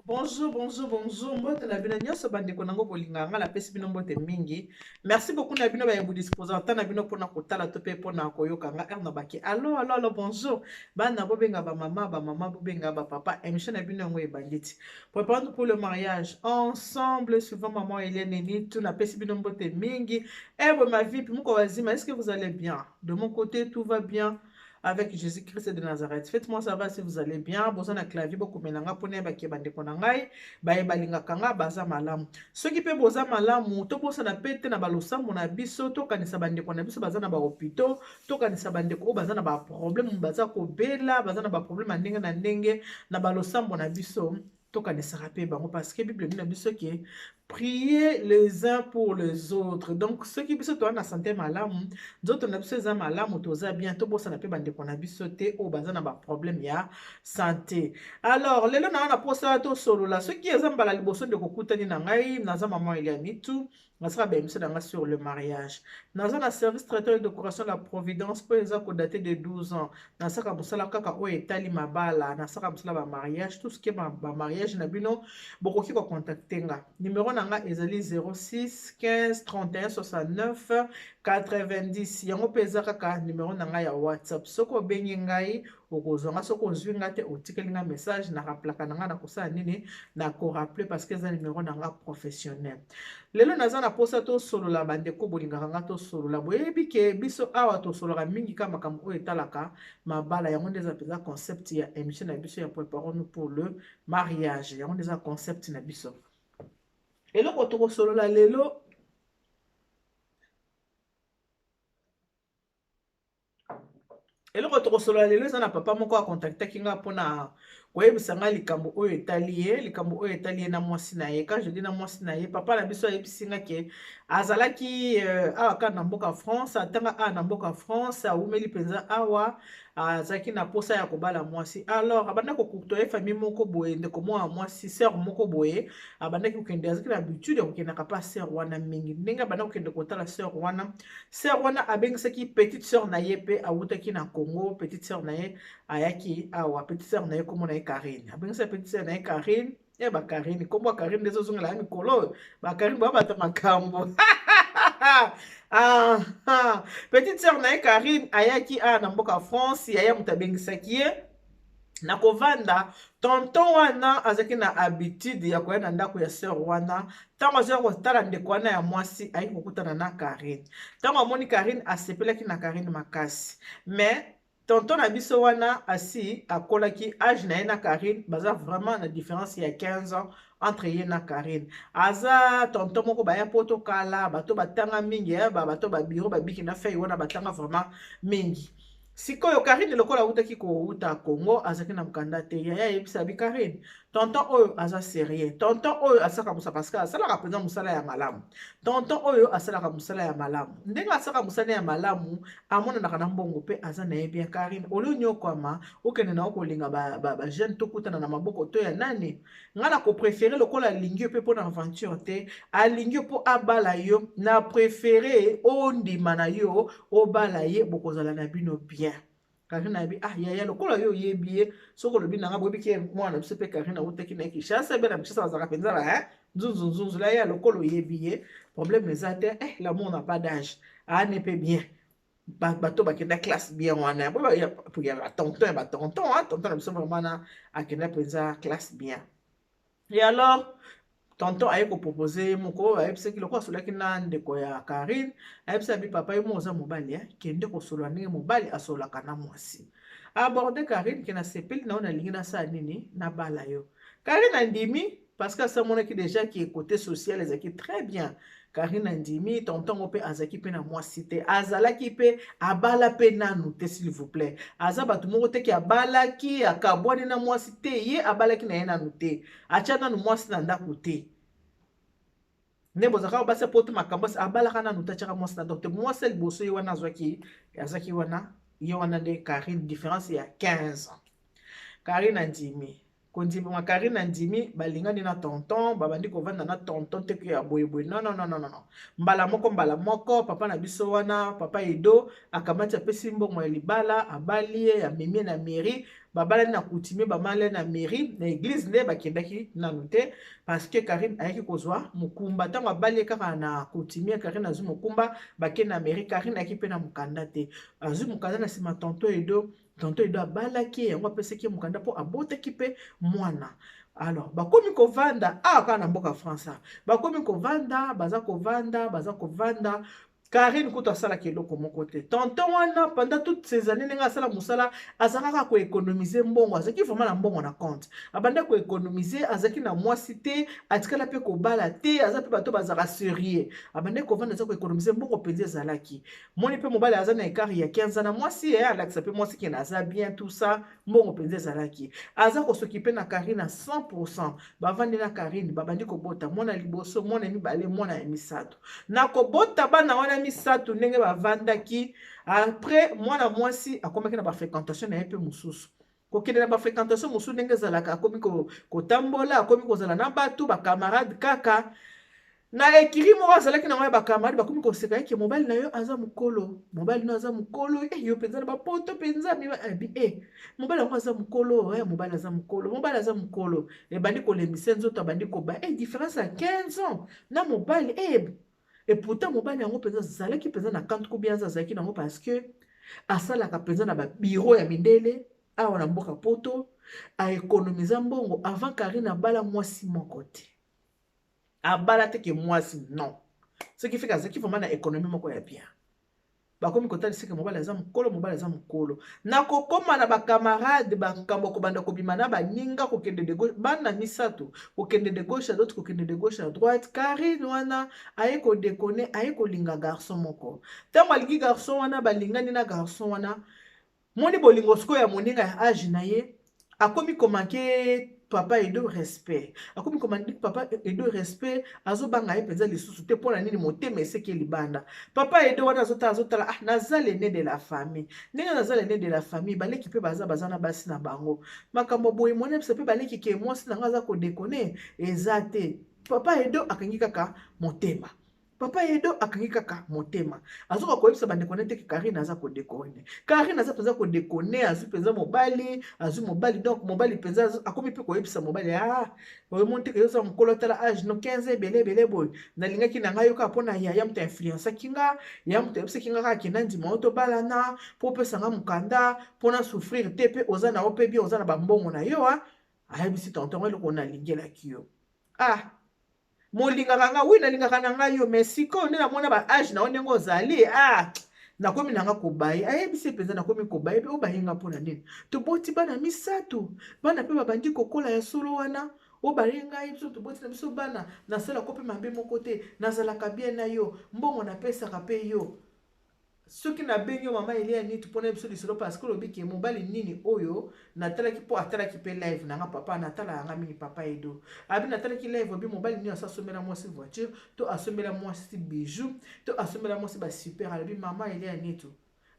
Bonjour, bonjour, bonjour. Mbote na bino nyonso bandeko nango bolinga nga la pesi bino mbote mingi. Merci beaucoup na bino ba yebu disposant na bino pona kotala to pe pona koyoka nga na baki. Allo, bonjour. Bana bobenga ba mama bobenga ba papa. Émission na bino ngo ebanditi. Préparons pour le mariage ensemble suivant maman Hélène ni tout na pesi bino mbote mingi. Eh bon ma vie, puis moko wazima, est-ce que vous allez bien? De mon côté, tout va bien. Avec Jésus-Christ de Nazareth. Faites-moi savoir si vous allez bien. Boza na clavier boko menanga pone ba ke bande konangai ba e balinga kanga baza malamu. Ceux qui pe boza malamu to bosa na pete na balosambo na biso to kanisa bande kona biso baza na ba hôpitaux to kanisa bande ko baza na ba problème baza ko bela baza na ba problème ndenge na ndenge na balosambo na biso to kanisa pe bango parce que Bible na biso ki prier les uns pour les autres. Donc, ceux qui biso to na santé malamu, d'autres na biso za malamu toza bien to bosa na pe bande kona biso te o baza na ba problème ya santé. Alors, lelo na posa to solo la ceux qui ezamba la liboso de kokutani na ngai naza maman Eliani tout nasaka ba émission na sur le mariage. Naza na service traiteur de décoration la Providence pour eza ko dater de 12 ans. Nasaka musala kaka o etali mabala, nasaka musala ba mariage, tout ce qui est ba mariage na bino bokoki ko contacter nga. Numéro nanga ezali 06 15 31 69 90. Yango peza kaka numéro nanga ya WhatsApp. Soko bengi ngai okozonga soko ozwi nga te otikeli nga message na rappelaka nanga na kosala nini na ko rappeler parce que eza numéro nanga professionnel. Lelo naza na posa to solola bandeko bolingaka nga to solola boyebi ke biso awa to solola mingi ka makambo oyo etalaka mabala yango nde eza peza concept ya émission na biso ya préparons-nous pour le mariage yango nde eza concept na biso. Eloko tokosolola lelo eloko tokosolola lelo eza na papa moko akontaktaki nga mpona koyebisa nga likambo oyo etali ye na mwasi na ye. Quand je dis na mwasi na ye, papa na biso ayebisi nga ke azalaki awa kaka na mboka France, atanga awa na mboka France awumeli mpenza awa azalaki na posa ya kobala mwasi. Alors abanda kokutoye famille moko boye ndeko mwana mwasi sœur moko boye abandaki kokende azalaki na habitude ya kokendaka pa sœur wana mingi ndenge abanda kokende kotala sœur wana abengisaki petite sœur na ye mpe awutaki na Congo. Petite sœur na ye ayaki awa, petite sœur na ye kombo na ye Karine, abengisaki petite sœur na ye Karine. Ba Karine kombo Karine ndezo zongela ya mikolo ba Karine ba bata makambo. Petite sœur na ye Karine ayaki a na mboka France yaya mutu abengisaki ye na kovanda. Tonton wana azaki na habitude ya koya na ndako ya sœur wana ntango azali kotala ndeko wana ya mwasi ayaki kokutana na Karine. Ntango amoni Karine asepelaki na Karine makasi, mais tonton na biso wana asi akolaki age na ye na Karine baza vraiment na différence ya 15 ans entre ye na Karine. Aza tonton moko baya poto kala bato batanga mingi ya bato ba biro babiki na fei wana batanga vraiment mingi. Sikoyo Karine lokola utaki ko uta Congo azaki na mkanda te ya yebisa bi Karine tonton oyo aza sérieux, tonton oyo asaka musa parce que asalaka penza musala ya malamu, tonton oyo asalaka musala ya malamu ndenge asaka musala ya malamu amonanaka na mbongo pe aza na ye bien. Karine olio nyokwama okende na okolinga ba jeune tokutana na maboko to ya nani nga na ko préférer lokola alingi yo pe mpona aventure te alingi yo mpo abala yo na préféré ondima na yo obala ye bokozala na bino bien. Karine na bi yaya lokola yo oyebi ye soki olobi nanga boyebi ke mwana biso mpe Karine awutaki na ye Kinshasa be na Kinshasa bazalaka mpenza ba nzunzu la ya lokola oyebi ye problème eza te. L'amour n'a pas d'âge ane mpe bien bato bakenda classe bien wana ya tonton na biso vraiment na akenda mpenza classe bien. Et alors tonton aye kopropose moko ayebisaki lokola asololaki na ndeko ya Karine ayebisa bi papa ye mo oza mobali kende kosolola ndenge mobali asololaka na mwasi aborde Karine ke nasepeli na yo nalingi nasala nini nabala yo. Karine andimi parce que asamonaki déjà ki côté social ezalaki très bien. Karine andimi tonton ngo mpe azalaki mpe na mwasi te azalaki mpe abala mpe nanu te s'il vous plaît. Aza bato moko te ki abalaki akabwani na mwasi te ye abalaki na ye nanu te atya nanu mwasi na ndako te nde bozalaka basi poto makambo abalaka nanu te atyaka mwasi na ndako te. Mwasi ya liboso ye wana azwaki wana ye wana nde Karine différence ya 15 ans. Karine andimi kondima makari na ndimi balingani na tonton babandi kovanda na tonton te ke ya boyeboye non. Mbala moko papa na biso wana papa Edo akamati apesi mbongo ya libala abali ye amemi na mairie babalani na coutumier bamale na mairie na église nde bakendaki nanu te parce que Karine ayaki kozwa mokumba ntango abali kaka na coutumier Karine azwi mokumba bakende na mairie Karine ayaki mpe na mokanda te azwi mokanda na nsima tonton Edo abalaki yango apesaki mokanda mpo abotaki mpe mwana. Alors bakomi kovanda kaka na mboka France bakomi kovanda baza kovanda Karine kutu asalaki eloko moko te tonton wana pendant toutes ces années ndenge asala mosala azalaka koéconomiser mbongo azalaki vraiment na mbongo na compte abanda koéconomiser azalaki na mwasi te atikala mpe kobala te aza mpe bato bazalaka sérieux abanda kovanda aza koéconomiser mbongo mpenza ezalaki moni mpe mobali aza na ekart ya 15 na mwasi alakisa mpe mwasi kende aza bien tout ça mbongo mpenza ezalaki aza kosokipe na Karine na 100%. Bavandi na Karine babandi kobota mwana liboso mwana mibale mwana ya misato na kobota bana wana misato ndenge bavandaki après mwana mwasi akomaki na bafréquentation na ye mpe mosusu kokende na bafréquentation mosusu ndenge ezalaka akomi kotambola akomi kozala na bato bakamarade kaka na ekiri moko azalaki nango ya bakamarade bakomi koseka yeke mobali na yo aza mokolo mobali no aza mokolo yo mpenza na bapoto mpenza mobali yango aza mokolo mobali aza mokolo ebandi kolembisa nzoto abandi koba différence ya 15 ans na mobali et pourtant mobali yango mpenza azalaki mpenza na kante ko bien azalaki nango parce que asalaka mpenza na babiro ya mindele awa na mboka poto aéconomiza mbongo avant Karine abala mwasi moko te abala te ke mwasi non ce qui fait qu'azalaki vraiment na économie moko ya bien bakomi kotalisa ke mobali aza mokolo na kokoma na bakamarade bakambo kobanda kobima na baninga kokende de gauche bana misato kokende de gauche à droite kokende de gauche à droite Karine wana aye kodekone aye kolinga garçon moko ntango alingi garçon wana balingani na garçon wana moni bolingo siko ya moninga ya age na ye akomi komake papa Edo respect akomi komandi papa Edo respect azobanga ye penza lisusu te pona nini motema eseke libanda papa Edo wana azotala naza l'aîné de la famille ndenge naza l'aîné de la famille baleki pe baza na basi na bango makambo boye mwana bisa pe baleki ke mwasi nanga aza kodekone eza te papa Edo akangi kaka motema papa Edo akangi kaka motema azoka koyebisa bandekone te ke Karine aza kodekone Karine aza penza kodekone azwi penza mobali donc mobali penza akomi pe koyebisa mobali oyo monte ke yoza mokolo tala age no 15 ebele boye nalingaki na ngai yoka mpona yaya moto influensaki nga yaya moto ayebisaki nga kaka kenda ndima oyo tobalana mpo opesanga mokanda mpona souffrir te mpe oza na yo mpe bien oza na bambongo na yo ayebisi tontongo eloko nalingelaki yo molingaka nga wi nalingaka na ngai yo mais sikoyo nde namona ba age na yo ndenge ozali nakomi nanga kobaye ayebisi mpenza nakomi kobaye mpe obayinga mpona nini toboti bana misato bana mpe babandi kokola ya solo wana obaye ngai biso toboti na biso bana nasalaka mpe mabe moko te nazalaka bien na yo mbongo napesaka mpe yo soki nabengi yo mama Elia niti mpona biso lisolo parce que lobi ke mobali nini oyo natalaki mpo atalaki mpe live nanga papa natala yanga mingi papa Edo abi natalaki live obi mobali nini asasomela mwasi voiture to asomela mwasi bijou to asomela mwasi basuper alobi mama Elia niti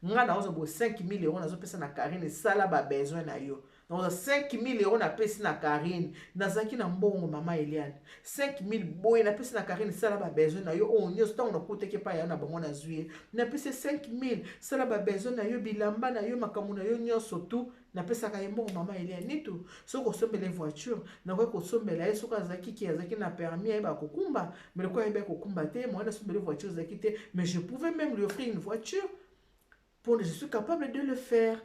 nga naoza bo 5000 euros nazopesa na Karine sala babesoin na yo naoza 5000 euros napesi na Karine nazalaki na mbongo mama Eliane 5000 boye napesi na Karine sala babesoin na yo oyo nyonso ntango nakutaki epai ya na bango na zwi napesi 5000 sala babesoin na yo bilamba na yo makambo na yo nyonso tu napesaka ye mbongo mama Eliane nitu soki kosombela voiture nakoki kosombela ye soki azalaki na permis ayeba kokumba mais loko ayeba kokumba te moyen asombela voiture azalaki te mais je pouvais même lui offrir une voiture je suis capable de le faire.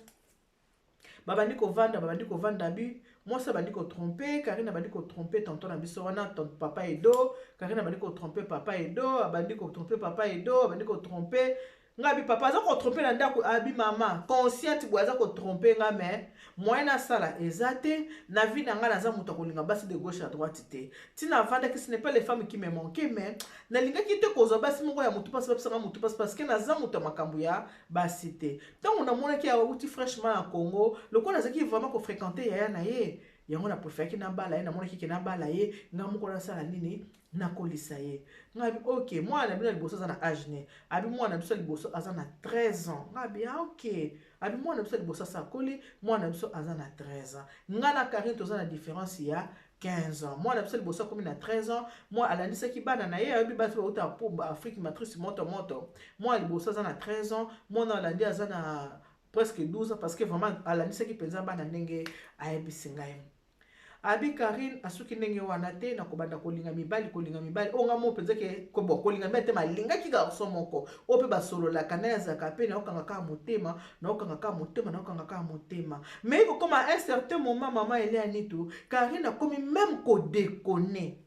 Babandi kovanda bi moi ça bandi ko tromper Karine bandi ko tromper tonton na biso wana tonton papa Edo Karine bandi ko tromper papa Edo bandi ko tromper papa Edo bandi ko tromper ngabi papa za ko tromper na ndako abi mama consciente boza ko tromper nga mais moyen na sala ezate na vie na nga naza muto kolinga basi de gauche à droite te tina vanda que ce n'est pas les femmes qui me manquent mais na linga ki te kozo basi moko ya mutu passe basi nga mutu passe parce que naza muto makambu ya basi te tant on a mona ki a uti fraîchement à Congo le ko nazaki vraiment ko fréquenter yaya na ye yango na préféré na bala ye na mona kiki na bala ye nga moko na sala nini na kolisa ye ngabi OK mwana bino liboso za na âge ne abi mwana biso liboso aza na 13 ans ngabi OK abi mwana biso liboso sa koli mwana biso aza na 13 ans nga na Karine toza na différence ya 15 ans mwana biso liboso komi na 13 ans moi alandisaki bana na ye abi bato bauta po Afrique matrice moto moi liboso aza na 13 ans mwana alandi aza na presque 12 ans parce que vraiment alandisaki penza bana ndenge ayebisi ngai abi Karine asuki ndenge wana te na kobanda kolinga mibali onga mo penza ke ko bo kolinga mibali te malinga ki garçon moko o pe basolola kana ya zaka pe na okanga ka motema mais comme à un certain moment maman elle est nitu Karine a komi même ko déconner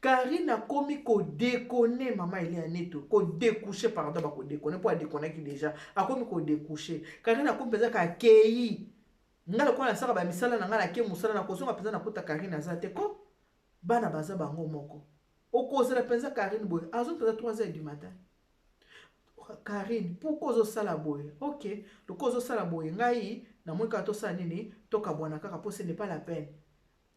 Karine a komi ko déconner maman elle est nitu ko découcher pardon ba ko déconner pour déconner qui déjà a komi ko découcher Karine a komi penza ka kei ngala kwa nasaka ba misala na ngala ke musala na kozonga penza na kota Karine azate ko bana baza bango moko okozela penza Karine boy azo penza 3h du matin Karine pourquoi ozo sala boy OK loko ozo sala boy ngai na mweka to sa nini toka bwana kaka po ce n'est pas la peine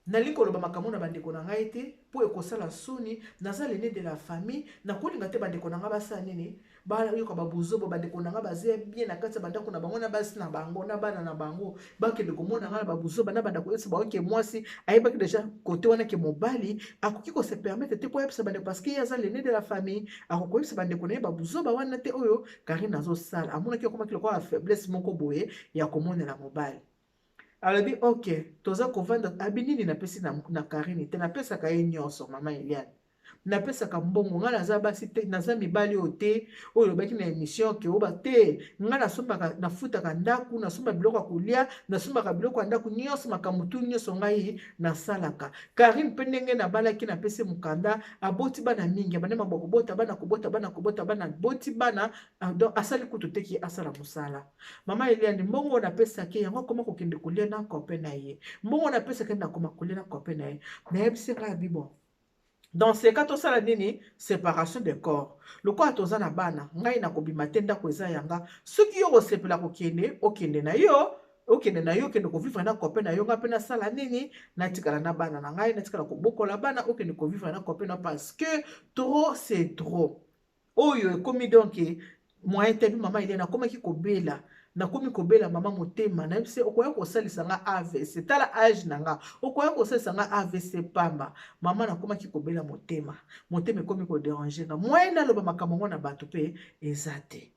nalingi koloba makambo na bandeko na ngai te po ekosala soni naza l'aîné de la famille na kolinga te bandeko na nga basa nini ba yoka babuzobo bandeko na nga baze bien na kati bandako na bango na basi na bango na bana na bango bakende komona nga na babuzobo na bandako esi baoke mwasi ayebaki déjà côté wana ke mobali akoki ko se permettre te po yebisa bandeko parce que yaza l'aîné de la famille akokoyebisa bandeko na ye babuzobo wana te oyo Karine azosala amonaki okomaki lokola faiblesse moko boye ya komonela mobali alobi OK toza kovanda abi nini napesi na Karine te napesaka ye nyonso mama Eliane napesaka mbongo nga naza basi te naza mibali oyo te oyo lobaki na émission ke oba te nga nasombaka nafutaka ndaku nasomba biloko ya kolia nasombaka biloko ya ndaku nyonso makambo tu nyonso ngai nasalaka Karine mpe ndenge nabalaki napesi mokanda aboti bana mingi abandema bakobota bana boti bana donc asali kutu teki asala mosala mama Eliane mbongo napesaki yango akoma kokende kolia na kope na ye mbongo napesaki nakoma kolia na kope na ye nayebisi ngai abi bon dans ce cas tosala nini séparation des corps lokola toza na bana ngai nakobima te ndako eza yanga soki yo kosepela kokende okende na yo okende kovivre na kope na yo nga mpe nasala nini natikala na bana na ngai natikala kobokola bana okende kovivre na kope na parce que trop c'est trop oyo ekomi donc moyen te mama Eliane akomaki kobela nakomi kobela mama motema na yebise okoya kosalisa nga AVC tala âge na nga okoya kosalisa nga AVC pamba mama nakomaki kobela motema ekomi kodéranger nga moyen naloba makambo ngo na bato mpe eza te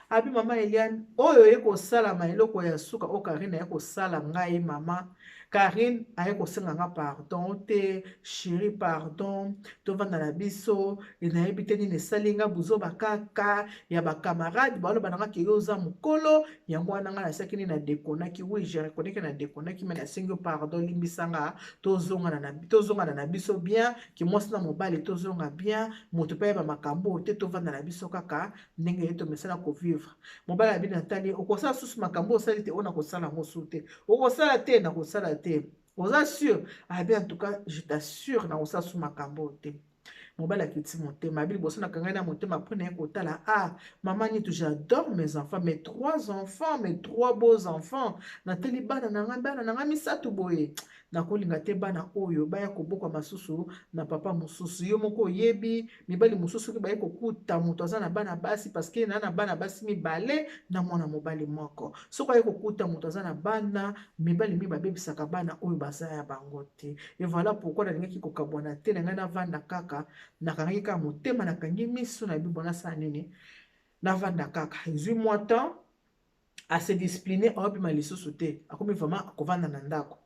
abi mama Eliane oyo ye kosalama eloko ya suka o Karine aye kosala ngai mama Karine aye kosenga nga pardon te chéri pardon tovanda na biso nayebi te nini esali nga buzoba kaka ya bakamarade baloba na nga ke yo oza mokolo yango wana nga nasaki nini nadekonaki oui je reconnais na dekonaki me nasengi yo pardon limbisanga tozongana na biso bien ke mwasi na mobali tozonga bien moto mpe ayeba makambo te tovanda na biso kaka ndenge ye tomesana kovivre mobali abi natali okosala susu makambo osali te ona kosala mosu te okosala te na kosala te oza sûr abi en tout cas je t'assure na kosala susu makambo te mobali akiti motema abi liboso na kangai na motema mpo na ye kotala maman nitu j'adore mes enfants mes 3 enfants mes 3 beaux enfants nateli bana na ngai misato boye nakolinga te bana oyo baya kobokwa masusu na papa mosusu yo moko oyebi mibali mosusu ki baye kokuta moto aza na bana basi parce que na bana basi mibale na mwana mobali moko soko aye kokuta moto aza na bana mibali mi babebisaka bana oyo baza ya bango te et voilà pourquoi nalingaki kokabwana te na ngai navanda kaka nakangaki kaka motema nakangi miso na bibo nasala nini navanda kaka ezwi mwa temps ase discipline aobima lisusu te akomi vraiment akovanda na ndako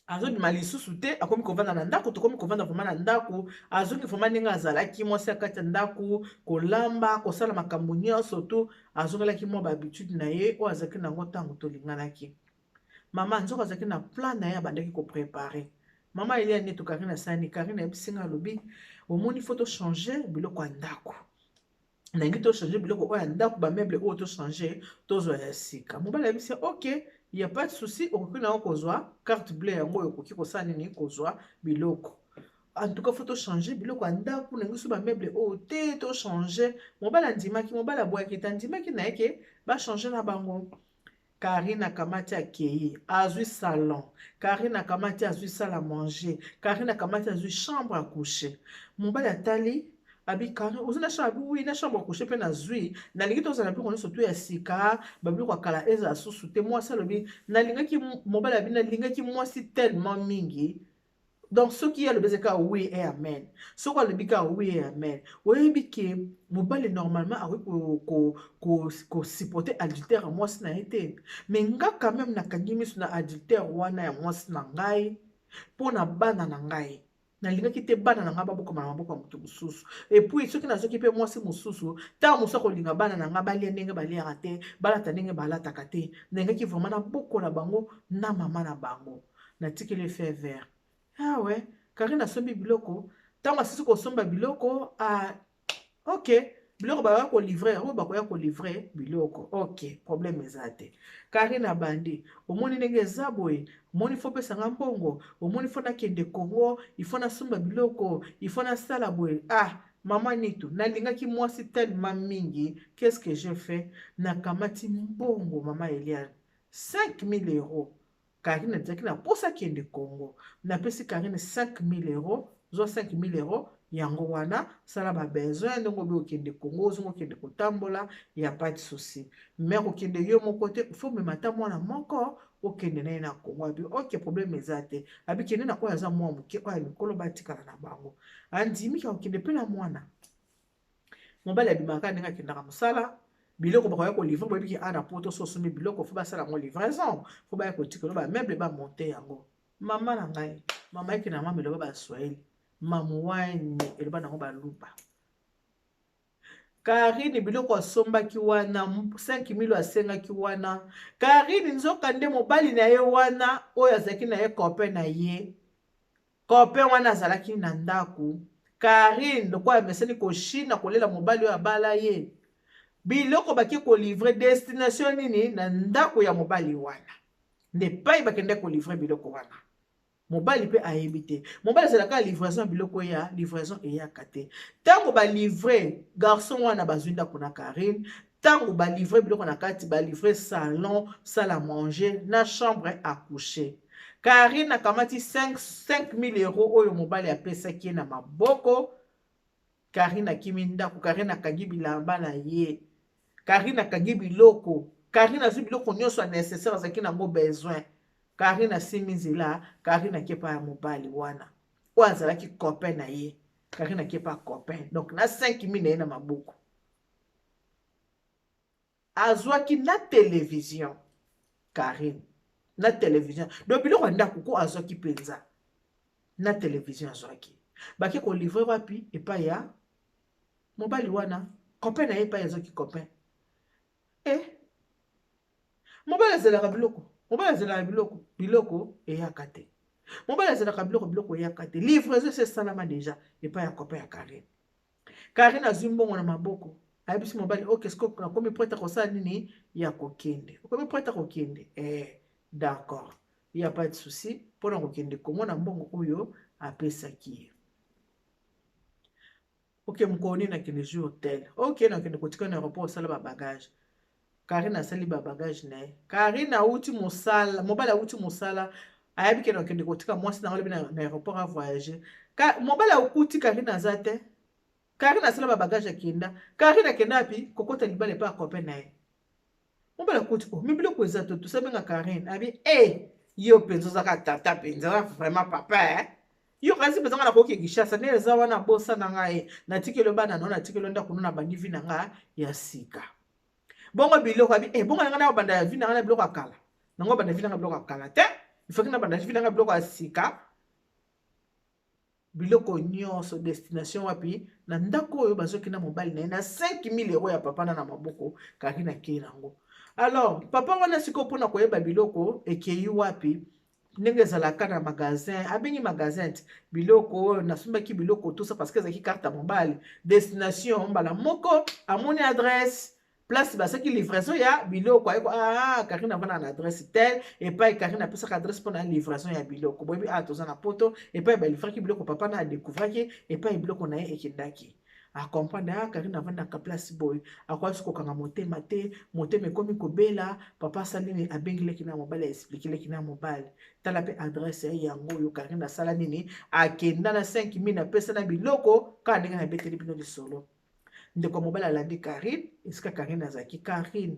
azobima lisusu te akomi kovanda na ndako tokomi kovanda vraiment na ndako azongi vraiment ndenge azalaki mwasi akati ya ndako kolamba kosala makambo nyonso to azongelaki mwa bahabitude na ye oyo azalaki nango ntango tolinganaki mama nzoko azalaki na plan na ye abandaki koprépare mama Eliane neti Karine asani Karine ayebisinga alobi omoni fo tochange biloko ya ndako nangi tochange biloko oyo ya ndako bameuble oyo tochange tozwa ya sika mobali ayebisi ok il y a pas de souci okoki nango kozwa carte bleue yango oyo okoki kosala nini kozwa biloko en tout cas faut changer biloko anda pour nengiso ba meuble o te to changer mobala ndimaki mobala boyaki tandimaki na yeke ba changer na bango. Karine akamati akei azwi salon, Karine akamati azwi salle à manger, Karine akamati azwi chambre à coucher. Mobali atali abi Karine ozi na chambre oui na chambre à coucher mpe nazwi nalingi tozala biloko nyonso to ya sika babiloko ya kala ezala susu te mwasi alobi nalingaki mobali abi nalingaki mwasi tellement mingi. Donc, ce qui est le baiser, oui et amen. Ce qui est le bika, oui et amen. Oui, bike, mobile normalement, a oui, ko supporter adultère, moi, c'est n'a été. Mais nga quand même, na kangimi sur na adultère, wana ya moi, c'est n'angai. Pour na bana n'angai. Na linga ki te bana na ngaba boko mama boko mutu mususu. Et puis, ce qui n'a ce qui peut moi, c'est mususu. Ta musa ko linga bana na ngaba lia nenge balia rate, balata nenge balata kate. Nenga ki vraiment na boko na bango, na mama na bango. Na tiki le fait vert. Ah ouais, Karine asombi biloko. Tant asisi ko somba biloko, ah OK. Biloko ba ko livrer, o ba ko livrer biloko. OK, problème ezate. Karine abandi, omoni ndenge zaboye, omoni fo pesa ngambongo, omoni fo na kende Congo, il faut na somba biloko, il faut na sala boye. Ah, maman nitu, nalingaki mwasi tellement mingi, qu'est-ce que j'ai fait? Nakamati mbongo maman Eliane. 5000 euros. Karine a dit qu'il a pour ça qui est de Congo. Na pesi Karine 5000 euros, zo 5000 euros, yango wana, ça n'a pas besoin de ngobe au de Congo, zo de Kotambola, il n'y a pas de souci. Mais au de yo mon côté, il faut me mater moi na mon corps, au de na Congo, abi OK problème ezate. Abi kende na kwa za moi muke kwa mikolo batikala na bango. Andimi ka okende pe na mwana. Mobali abimaka ndenge akendaka mosala. Biloko bakoya ko livrer boyebi ki ana poto so somi biloko fo basala ngo livraison fo baya ko tikelo ba meuble ba monter yango mama na ngai mama yake na mama loba ba Swahili mamu wani eloba nango ba lupa Karine biloko asombaki wana 5000 asengaki wana Karine nzoka nde mobali na ye wana oyo azalaki na ye copain na ye copain wana azalaki na ndako Karine lokwa meseni ko Chine kolela mobali oyo abala ye biloko baki ko livrer destination nini na ndako ya mobali wana ne pai bakende ko livrer biloko wana mobali pe ayebite mobali zelaka livraison biloko ya livraison eyaka te tango ba livrer garçon wana bazwinda kuna Karine tango ba livrer biloko na kati ba livrer salon salle à manger na chambre à coucher Karine akamati 5000 euros oyo mobali apesaki na maboko Karine akimi ndako Karine akangi bilamba na ye Karine akangi biloko Karine azwi biloko nyonso nécessaire azaki nango besoin Karine asimi nzela Karine akepa ya mobali wana oyo azalaki copain na ye Karine akepa copain donc na 5000 na ye na maboko azwaki na télévision Karine na télévision donc biloko ndako ko azwaki penza na télévision azwaki baki ko livrer wapi epai ya mobali wana copain na ye epai azwaki copain mobali azelaka biloko mobali azelaka biloko eyaka te mobali azelaka biloko eyaka te livraison se salama déjà epai ya copain ya Karine Karine azwi mbongo na maboko ayebisi mobali OK siko nakomi prête kosala nini ya kokende okomi prête kokende d'accord il y a pas de souci mpona kokende komona mbongo oyo apesaki ye OK mokoni nakende jus hotel OK nakende kotika na aéroport osala ba bagage Karine asali ba bagage na ye Karine auti mosala mobali auti mosala ayabi ke nakende kotika mwasi na ngalobi na aéroport a voyager mobali akuti Karine aza te Karine asala ba bagage akenda Karine akenda api kokota libala epa copain na ye mobali akuti mi biloko eza to tusabenga Karine abi yo penzo zaka tata penza vraiment papa yo kasi penza na koki Kinshasa ne eza wana bosa na ngai na tikelo bana no na tikelo ndako no na bandi vi na nga ya sika bongo biloko abi bongo nga na banda ya vi na nga na biloko akala nango banda vi na nga biloko akala te ifaki na banda vi na nga biloko ya sika biloko nyonso destination wapi na ndako oyo bazoki na mobali na ye na 5000 euros ya papa na maboko Karine akei nango alors papa wana siko mpona koyeba biloko ekei wapi ndenge ezalaka na magasin abengi magasin biloko oyo nasombaki biloko tosa parce que ezalaki carte ya mobali destination mbala moko amoni adresse place basaki livraison ya biloko ayeko Karine avanda na adresse tel epai Karine apesaka adresse mpona livraison ya biloko boyebi toza na poto epai balivraki biloko papa na adécouvraki epai biloko na ye ekendaki acomprendre Karine avandaka place boye akwasi kokanga motema te motema ekomi kobela papa asali nini abengeleki na mobali aexplikileki na mobali tala mpe adresse ya yango oyo Karine asala nini akenda na 5000 apesa na biloko kaka ndenge nabeteli bino lisolo ndeko mobali alandi Karine esika Karine azalaki Karine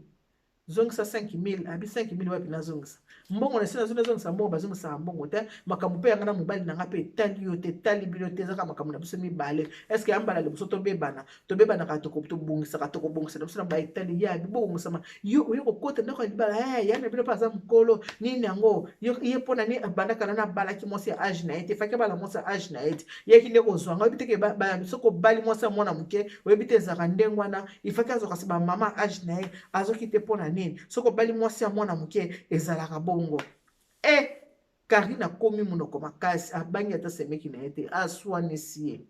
zongisa 5000 abi 5000 wapi nazongisa mbongo na sina zongisa mbongo bazongisa mbongo te makambo mpe yanga na mobali nanga mpe etali yo te etali bino te ezaka makambo na biso mibale eske yambala liboso tobebanaka tobongisaka tokobongisa na biso na baetali ya bibongisama yo oyo kokota ndako ya libala ya na bino mpe aza mokolo nini yango ye mpona ni abandaka na balaki mwasi ya age na ye te faki abala mwasi ya age na ye te yeki nde kozwanga oyebi teke soko obali mwasi ya mwana moke oyebi te ezalaka ndenge wana ifaki azwaka se bamama age na ye azoki te mpona nini soko obali mwasi ya mwana moke ezalaka bongo Karine akomi monoko makasi abangi ata semeki na ye te aswanisi ye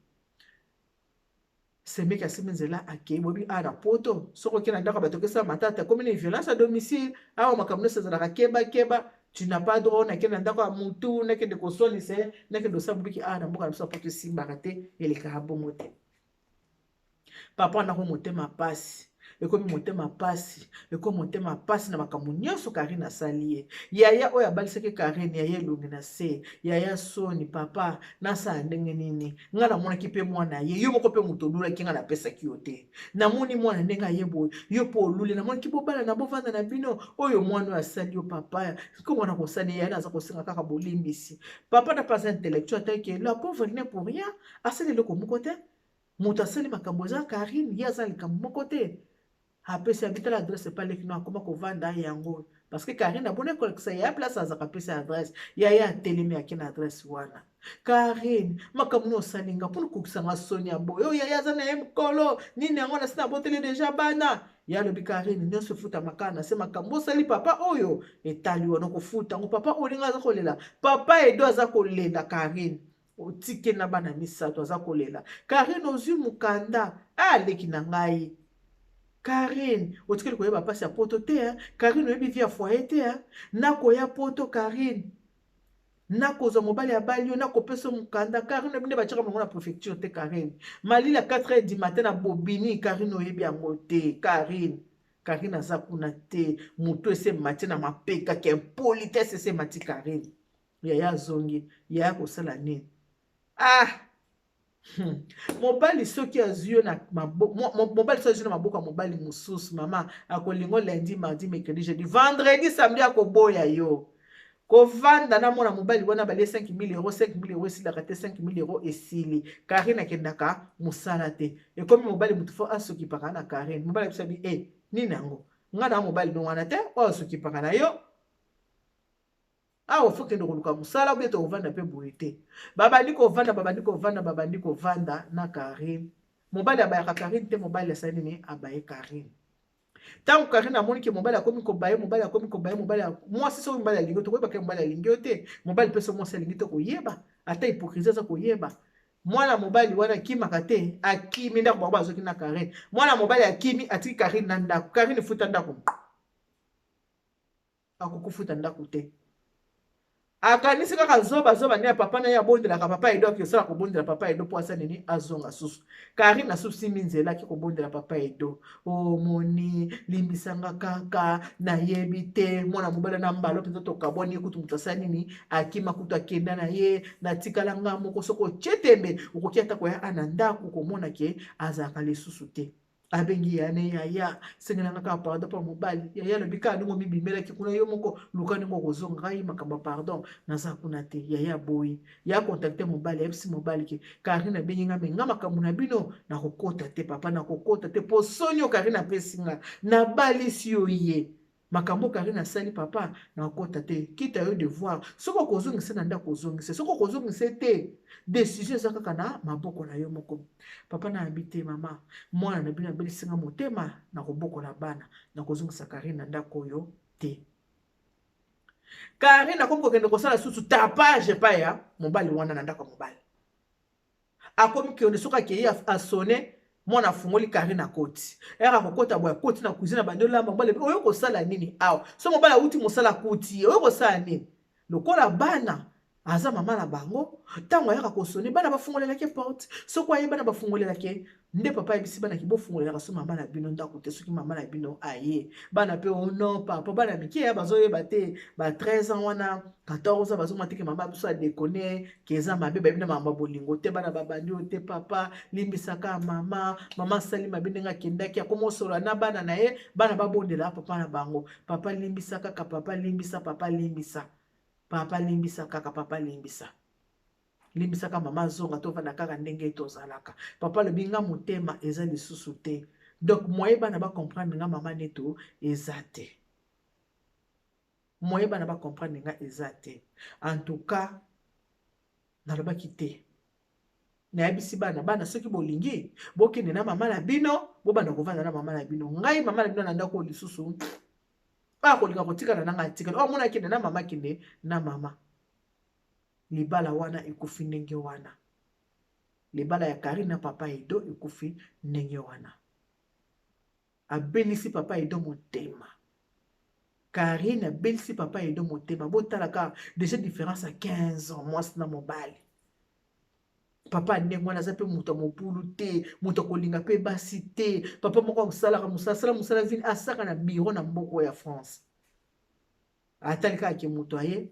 semeki asimi nzela akei bobi na poto soko oke na ndako batokesa matata akomi na violence à domicile awa makambo nyonso ezalaka keba tu n'as pas droit nakende na ndako ya mutu nakende koswanisa ye nakende osala bobiki na mboka na biso poto esimbaka te elekaka bongo te papa anako motema pasi ekomi motema pasi na makambo nyonso Karine asali ye yaya oyo abalisaki Karine yaya elongi na se yaya soni papa nasala ndenge nini nga namonaki mpe mwana ye yo moko mpe moto olulaki nga napesaki yo te namoni mwana ndenge aye boye yo mpo oluli namonaki bobala na bovanda na bino oyo mwana oyo asali yo papa kombo na kosali yaya naza kosenga kaka bolimbisi papa na pas intellectuel ataki la pauvre n'est pour rien asali eloko moko te moto asali makambo eza Karine ye aza likambo moko te apesi abitala adresse paleki no akoma kovanda yango parce que Karine abone kolekisa ya place azaka apesi adresse yaya atelemi ake na adresse wana Karine makambo osalinga mpona kokisanga soni ya boye oyo yaya aza na ye mokolo nini yango nasina aboteli deja bana ya lobi Karine nyonso efuta makana na se makambo osali papa oyo etali wana kofuta ngo papa olinga aza kolela papa edo aza kolela Karine otike na bana misato aza kolela Karine ozwi mokanda aleki na ngai Karine otikeli koyeba pasi ya poto te Karine oyebi vi ya foyer te nakoya poto Karine nakozwa mobali ya bali yo nakopesa mokanda Karine oyebi nde batiaka bango na préfecture te Karine malili ya 4h du matin na bobini Karine oyebi yango te Karine aza kuna te moto ese mati na mapeka ke politesse ese mati Karine yaya azongi yaya kosala nini mobali soki azwi yo na mobali soki azwi na maboko ya mobali mosusu mama akolingo lundi mardi mercredi jeudi vendredi samedi akoboya yo kovanda na mwana mobali wana balie 5000 euros 5000 euros esilaka te 5000 euros esili Karine akendaka mosala te ekomi mobali motu fo asokipaka na Karine mobali abisabi nini yango nga na mobali no wana te oyo asokipaka na yo awa fokende koluka mosala obe tokovanda mpe boye te babandi kovanda na Karine mobali abayaka Karine te mobali asali nini abaye Karine ntango Karine amoni ke mobali akomi kobaye mwasi soki mobali alingi yo tokoyebaka mobali alingi yo te mobali mpe so mwasi alingi te koyeba ata hypocrisie aza koyeba mwana mobali wana akimaka te akimi ndako bango bazoki na Karine mwana mobali akimi atiki Karine na ndako Karine futa ndako akokufuta ndako te akanisi kaka zoba ne papa na ya bondelaka papa edo akosala kobondela papa edo po asa nini azonga susu Karine asusi minzela ki kobondela papa edo omoni limbisanga kaka nayebi te mwana mobali na mbalo mpenza tokabwani kutu moto asala nini akima kutu akenda na ye natikala nga moko soko otie okoki ata koya na ndako komona ke azalaka lisusu te abengi yane yaya sengelanga kaka pardon pa mobali yaya lobi kaka ndenge omibimelaki kuna yo moko luka ndenge okozonga ngai makambo pardon naza kuna te yaya boyi ya contacte mobali ayebisi mobali ke Karine abengi nga me nga makambo na bino nakokota te papa nakokota te po soni oyo Karine apesi nga nabalisi yo ye makambo Karine asali papa nakokota te kita yo devoir soki okozongisa na ndako ozongise soki okozongisa te décision eza kaka na maboko na yo moko papa nayebi te mama mwana na bino abelisinga motema na kobokola bana na kozongisa Karine na ndako oyo te Karine akomi kokende kosala susu tapage epai ya mobali wana na ndako ya mobali akomi kende soki akei asone mwana fungoli Karine na koti era kokota boya koti na cuisine bande lamba mbale oyo kosala nini awa so mobala uti mosala kuti oyo kosala nini lokola bana aza mama na bango tango ayaka kosoni bana bafungolelaki porte soko aye bana bafungolelaki nde papa yebisi bana kibo fungolelaka so mama na bino ndako te soki mama na bino aye bana pe ono papa bana mike ya bazoyeba te ba 13 ans wana 14 ans bazomata ke mama biso adekone keza mabe babina mama bolingo te bana babandi o te papa limbisaka mama mama sali mabe ndenga kendaki akomosola na bana na ye bana babondela papa na bango papa limbisaka ka papa limbisa papa limbisa papa limbisa kaka papa limbisa limbisa ka mama zonga tovanda kaka ndenge tozalaka papa le binga motema eza lisusu te donc moye bana ba comprendre nga mama neto eza te moye bana ba comprendre nga eza te en tout cas nalobaki te nayebisi bana soki bolingi bokende na mama na bino bobanda kovanda na mama na bino ngai mama na bino na ndako lisusu kolinga kotikala na ngai tikala mona kende na mama kende na mama libala wana ekufi ndenge wana libala ya Karine na papa Edo ekufi ndenge wana abelisi papa Edo motema Karine abelisi papa Edo motema botalaka déjà différence à 15 ans mwasi na mobali papa ndenge wana aza pe moto mopulu te moto kolinga pe basi te papa moko asalaka musala vini asaka na biro na mboko ya France atalika ke moto aye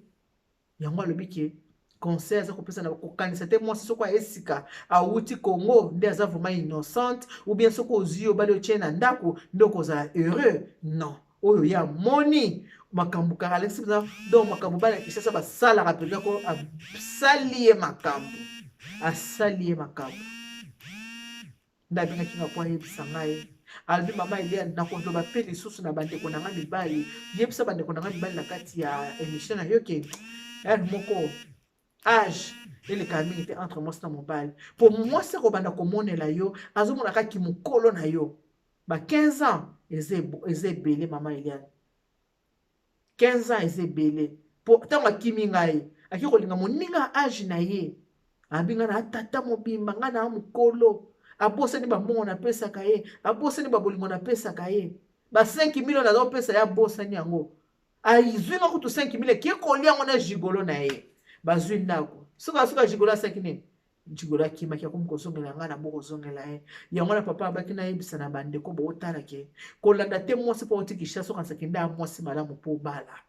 yango alobi ke conseil aza kopesa na kokanisa te mwasi soko esika awuti Congo nde aza vraiment innocente ou bien soko ozio bali otie na ndako nde okozala heureux non oyo ya moni makambo kaka alexi donc makambo bana kisasa basalaka mpenza ko asali ye makambo ndabengaki nga po ayebisa ngai alobi mama elia nakoloba mpe lisusu na bandeko na nga mibali yebisa bandeko na nga mibali na kati ya émission na yo ke ere moko age eleka mingi te entre mwasi na mobali po mwasi akobanda komonela yo azomona kaki mokolo na yo ba 15 ans eza ebele mama Eliane 15 ans eza ebele po ntango akimi ngai aki kolinga moninga age na ye abinga na atata mobimba nga na mokolo abosani bamongo napesaka ye abosani babolingo napesaka ye ba 5 millions azopesa ya bosani yango aizwinga kutu 5 millions kie kolia yango na jigolo na ye bazwi ndako suka jigolo asaki nini jigolo akimaki akomi kozongela nga na bokozongela ye yango na papa abaki nayebisa na bandeko bootala ke kolanda te mwasi mpo otikisha soka nsakende ya mwasi malamu mpo obala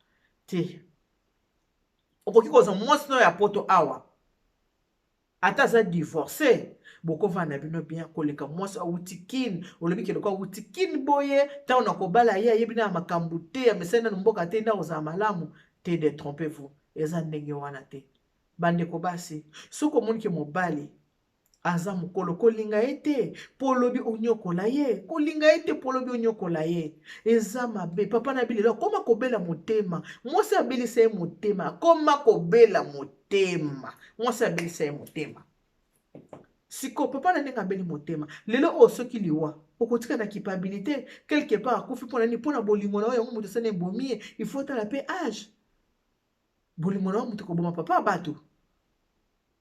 te okoki kozwa mwasi no ya poto awa ata aza divorce bokovanda bino bien koleka mwasi awuti kini olobi keloko awuti kini boye ntango na kobala ye ayebi na makambo te amesani nanu mboka te nda kozala malamu te de trompe vous eza ndenge wana te bandeko basi soki omoni ke mobali aza mokolo kolinga ye te po olobi onyokola ye kolinga ye te po olobi onyokola ye eza mabe papa na bilelo akoma kobela motema mwasi abelisa ye motema akoma kobela motema mwasi abelisa ye motema siko papa na ndenge abeli motema lelo oyo soki liwa okotika na culpabilité quelque part akufi mpona nini mpona bolingo na oyo yango moto esani ebomi ye il faut tala mpe age bolingo na oyo moto koboma papa bato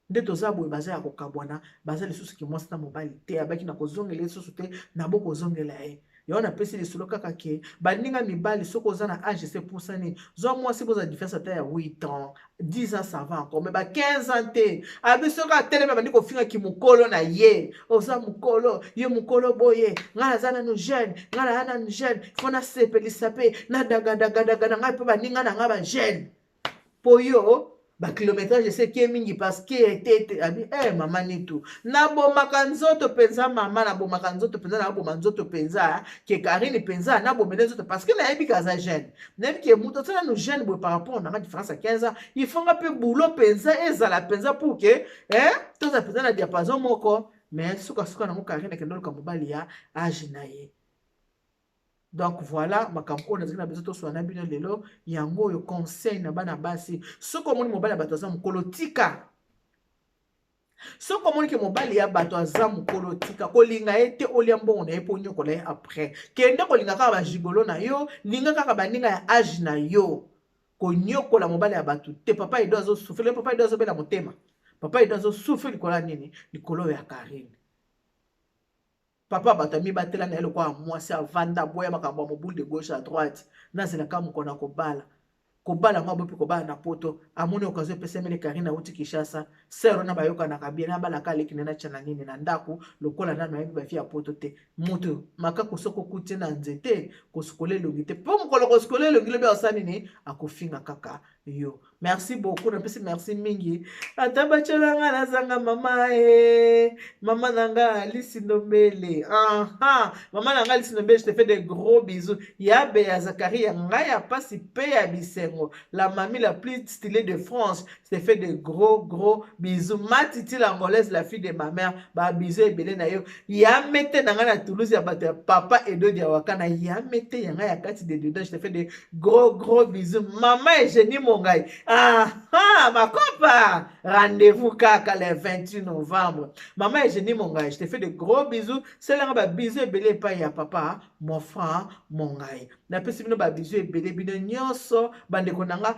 nde toza boye baza ya kokabwana baza lisusu ke mwasi na mobali te abaki na kozongela lisusu te na bokozongela ye yango napesi lisolo kaka ke baninga mibali soki oza na age se pusani zwa mwasi boza différence ata ya 8 ans 10 ans ça va encore mais ba 15 ans te abi soki atelemi bandi kofingaki mokolo na ye oza mokolo ye mokolo boye ngai naza nanu jeune ngai naza nanu jeune fo nasepelisa mpe nadagadaga na ngai mpe baninga na ngai bajeune po yo ba kilométrage eseki mingi parce que était abi mama nitu nabomaka nzoto penza mama nabomaka nzoto penza naboma nzoto penza ke Karine penza nabomela nzoto parce que nayebi kaza jeune nayebi ke muto tsana no jeune boy par rapport na différence à 15 ans il faut nga pe boulot penza ezala penza pour que toza penza na diapason moko mais suka na Karine kendolo ka mobali ya age na ye. Donc voilà makambo oyo nazali na besoin toswana na bino lelo yango oyo conseil na bana basi soki omoni mobali ya bato aza mokolo tika soki omoni ke mobali ya bato aza mokolo tika kolinga ye te olia mbongo na ye mpo onyokola ye après kende kolinga kaka bajigolo na yo linga kaka baninga ya age na yo konyokola mobali ya bato te papa edo azosufele papa edo azobela motema papa edo azosufele likolo ya nini likolo ya Karine papa batami batela na ele kwa mwasi avanda boya makambo mobile de gauche à droite nazela kama kona kobala kobala mwa bopi kobala na poto amoni occasion epesemeli Karine auti Kinshasa sero na bayokanaka bien abalaka aleki na tya na nini na ndako lokola nano ayebi bafi ya poto te moto makako soko okuti na nzete kosukola elongi te mpo mokolo kosukola elongi lobi osali nini akofinga kaka yo. Merci beaucoup, napesi merci mingi ata batyelanga nazanga mama mama nanga Alice Ndombele mama nanga Alice Ndombele, je te fais des gros bisous. Yabe ya Zakari ya ngai ya pasi pe ya bisengo, la mamie la plus stylée de France, je te fais des gros bisous. Matiti l'angolaise, la fille de ma mère, ba bisous ebele na yo. Ya mete nanga na Toulouse ya bato ya papa Edo dia wakana, ya mete ya ngai ya kati de dedans, je te fais des gros bisous. Maman Eugénie Mongai, ma copa, rendez-vous kaka le 28 novembre. Maman Eugénie Mongai, je te fais de gros bisous. C'est là ba bisous ebele pa ya papa mon frère Mongai. Na pesi bino ba bisous ebele bino nyonso bandeko nanga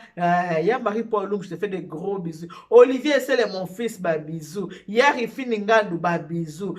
ya Marie Paul, je te fais de gros bisous. Olivier c'est mon fils, ba bisous. Yari Finingandu, ba bisous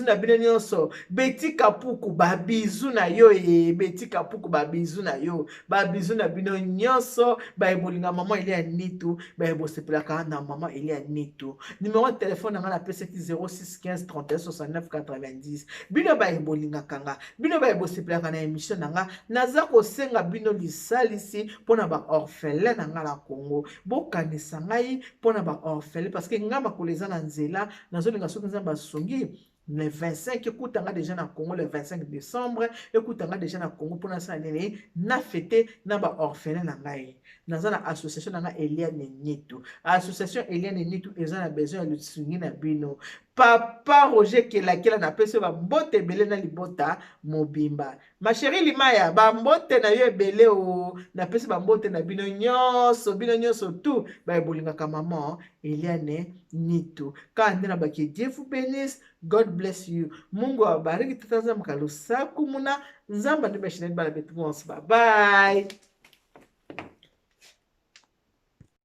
na bino nyonso. Betty Kapuku, ba bisous na yo Betty Kapuku, ba bisous na yo, ba bisous na bino nyonso. Ba ebolinga maman il y a nitu, ba ebosepelaka na maman il y a nitu. Numéro de téléphone nanga na pesi 06 15 31 69 90. Bino ba ebolinga kanga, bino ba ebosepelaka na émission nanga. Naza kosenga bino lisalisi pona ba orphelin nanga na Congo. Bokanisa ngai pona ba orphelin parce que ngamba koleza na nzela nazolinga soki nzamba songi le 25, écoutanga déjà na Congo le 25 décembre, écoutanga déjà na Congo pour na nini na fêter na ba orphelin na ngai. Naza na association na Eliane Nitu. Association Eliane Nitu eza na besoin de tsungi na bino. Papa Roger Kela na pese ba mbote belé na libota mobimba. Ma chérie Limaya, ba mbote na yo belé o na pese ba mbote na bino nyonso tout ba ebolinga ka maman Eliane Nitu. Quand na ba ki Dieu vous bénisse, God bless you. Mungu awabariki tata nzamba kalusaku muna nzamba ndibashine bala betu. Bye bye.